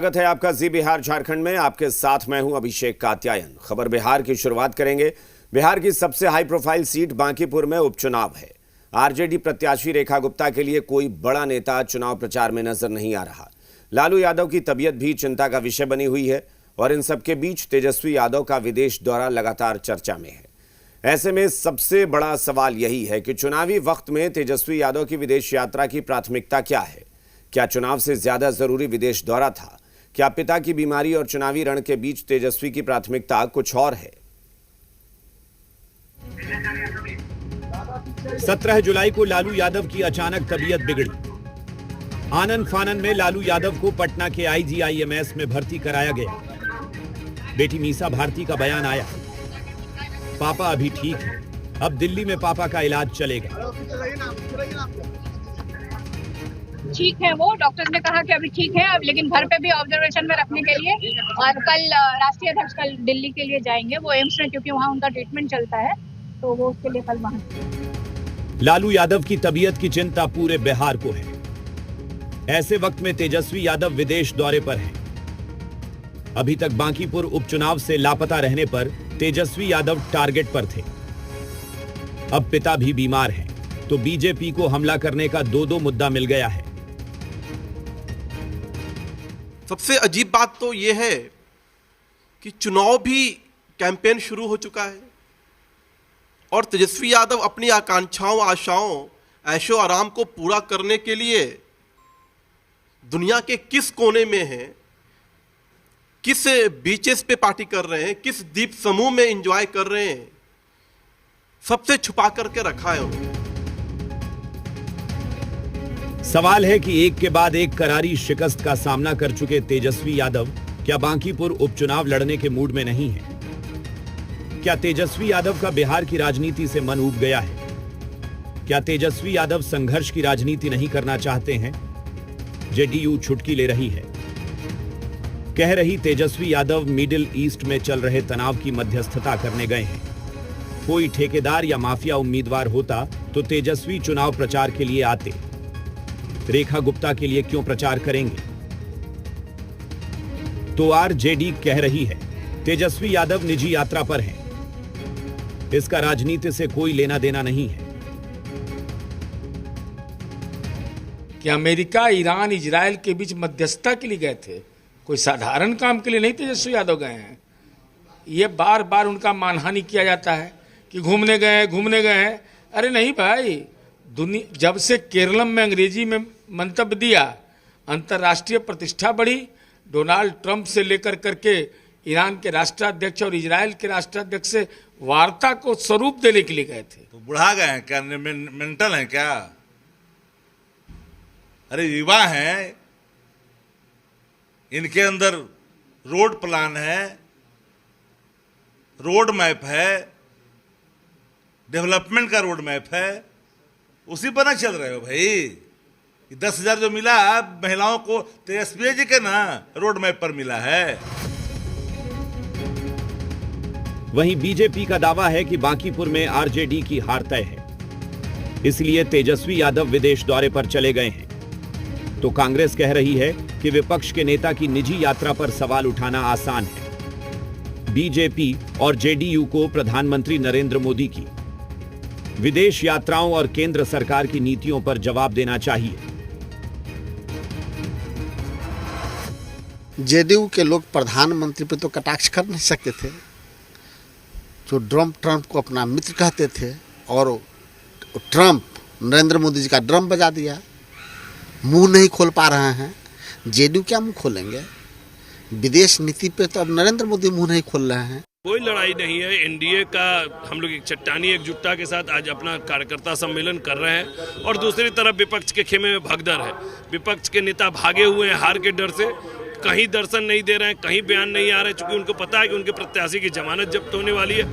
स्वागत है आपका जी बिहार झारखंड में। आपके साथ मैं हूं अभिषेक कात्यायन। खबर बिहार की शुरुआत करेंगे। बिहार की सबसे हाई प्रोफाइल सीट बांकीपुर में उपचुनाव है। आरजेडी प्रत्याशी रेखा गुप्ता के लिए कोई बड़ा नेता चुनाव प्रचार में नजर नहीं आ रहा। लालू यादव की तबीयत भी चिंता का विषय बनी हुई है और इन सबके बीच तेजस्वी यादव का विदेश दौरा लगातार चर्चा में है। ऐसे में सबसे बड़ा सवाल यही है कि चुनावी वक्त में तेजस्वी यादव की विदेश यात्रा की प्राथमिकता क्या है। क्या चुनाव से ज्यादा जरूरी विदेश दौरा था? क्या पिता की बीमारी और चुनावी रण के बीच तेजस्वी की प्राथमिकता कुछ और है? 17 जुलाई को लालू यादव की अचानक तबीयत बिगड़ी। आनन फानन में लालू यादव को पटना के आईजीआईएमएस में भर्ती कराया गया। बेटी मीसा भारती का बयान आया, पापा अभी ठीक है, अब दिल्ली में पापा का इलाज चलेगा। ठीक है, वो डॉक्टर ने कहा कि अभी ठीक है, अब लेकिन घर पे भी ऑब्जर्वेशन में रखने के लिए, और कल राष्ट्रीय अध्यक्ष कल दिल्ली के लिए जाएंगे, वो एम्स में, क्योंकि वहाँ उनका ट्रीटमेंट चलता है, तो वो उसके लिए कल वहाँ। लालू यादव की तबीयत की चिंता पूरे बिहार को है। ऐसे वक्त में तेजस्वी यादव विदेश दौरे पर हैं। अभी तक बांकीपुर उपचुनाव से लापता रहने पर तेजस्वी यादव टारगेट पर थे। अब पिता भी बीमार हैं, तो बीजेपी को हमला करने का दो मुद्दा मिल गया है। सबसे अजीब बात तो यह है कि चुनाव भी कैंपेन शुरू हो चुका है और तेजस्वी यादव अपनी आकांक्षाओं, आशाओं, ऐशो आराम को पूरा करने के लिए दुनिया के किस कोने में हैं, किस बीचेस पे पार्टी कर रहे हैं, किस द्वीप समूह में एंजॉय कर रहे हैं, सबसे छुपा करके रखा है उन्होंने। सवाल है कि एक के बाद एक करारी शिकस्त का सामना कर चुके तेजस्वी यादव क्या बांकीपुर उपचुनाव लड़ने के मूड में नहीं है? क्या तेजस्वी यादव का बिहार की राजनीति से मन ऊब गया है? क्या तेजस्वी यादव संघर्ष की राजनीति नहीं करना चाहते हैं? जेडीयू छुटकी ले रही है। कह रही तेजस्वी यादव मिडिल ईस्ट में चल रहे तनाव की मध्यस्थता करने गए हैं। कोई ठेकेदार या माफिया उम्मीदवार होता तो तेजस्वी चुनाव प्रचार के लिए आते। रेखा गुप्ता के लिए क्यों प्रचार करेंगे? तो आरजेडी कह रही है तेजस्वी यादव निजी यात्रा पर हैं। इसका राजनीति से कोई लेना देना नहीं है। कि अमेरिका, ईरान, इजराइल के बीच मध्यस्थता के लिए गए थे, कोई साधारण काम के लिए नहीं तेजस्वी यादव गए हैं। ये बार बार उनका मानहानि किया जाता है कि घूमने गए हैं। अरे नहीं भाई, दुनिया जब से केरलम में अंग्रेजी में मंतव्य दिया, अंतर्राष्ट्रीय प्रतिष्ठा बढ़ी। डोनाल्ड ट्रंप से लेकर करके ईरान के राष्ट्राध्यक्ष और इजराइल के राष्ट्राध्यक्ष से वार्ता को स्वरूप देने के लिए गए थे। तो बुढ़ा गए हैं क्या? मेंटल हैं क्या? अरे युवा हैं, इनके अंदर रोड प्लान है, रोड मैप है, डेवलपमेंट का रोड मैप है, उसी पर ना चल रहे हो भाई। 10,000 जो मिला महिलाओं को तेजस्वी जी के ना रोड मैप पर मिला है। वहीं बीजेपी का दावा है कि बांकीपुर में आरजेडी की हार तय है, इसलिए तेजस्वी यादव विदेश दौरे पर चले गए हैं। तो कांग्रेस कह रही है कि विपक्ष के नेता की निजी यात्रा पर सवाल उठाना आसान है। बीजेपी और जेडीयू को प्रधानमंत्री नरेंद्र मोदी की विदेश यात्राओं और केंद्र सरकार की नीतियों पर जवाब देना चाहिए। जेडीयू के लोग प्रधानमंत्री पर तो कटाक्ष कर नहीं सकते थे, जो ट्रंप को अपना मित्र कहते थे, और ट्रंप नरेंद्र मोदी जी का ड्रम बजा दिया। मुंह नहीं खोल पा रहे हैं, जेडीयू क्या मुंह खोलेंगे? विदेश नीति पे तो अब नरेंद्र मोदी मुंह नहीं खोल रहे हैं। कोई लड़ाई नहीं है। एनडीए का हम लोग एक चट्टानी एकजुटता के साथ आज अपना कार्यकर्ता सम्मेलन कर रहे हैं और दूसरी तरफ विपक्ष के खेमे में भगदड़ है। विपक्ष के नेता भागे हुए हैं हार के डर से, कहीं दर्शन नहीं दे रहे हैं, कहीं बयान नहीं आ रहे, क्योंकि उनको पता है कि उनके प्रत्याशी की जमानत जब्त होने वाली है।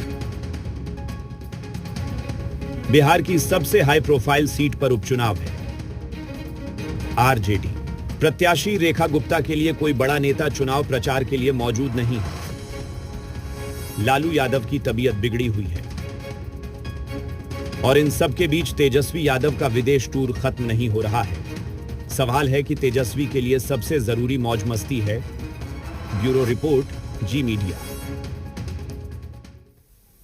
बिहार की सबसे हाई प्रोफाइल सीट पर उपचुनाव है। आरजेडी प्रत्याशी रेखा गुप्ता के लिए कोई बड़ा नेता चुनाव प्रचार के लिए मौजूद नहीं है। लालू यादव की तबीयत बिगड़ी हुई है और इन सब के बीच तेजस्वी यादव का विदेश टूर खत्म नहीं हो रहा है। सवाल है कि तेजस्वी के लिए सबसे जरूरी मौज मस्ती है ब्यूरो रिपोर्ट, जी मीडिया।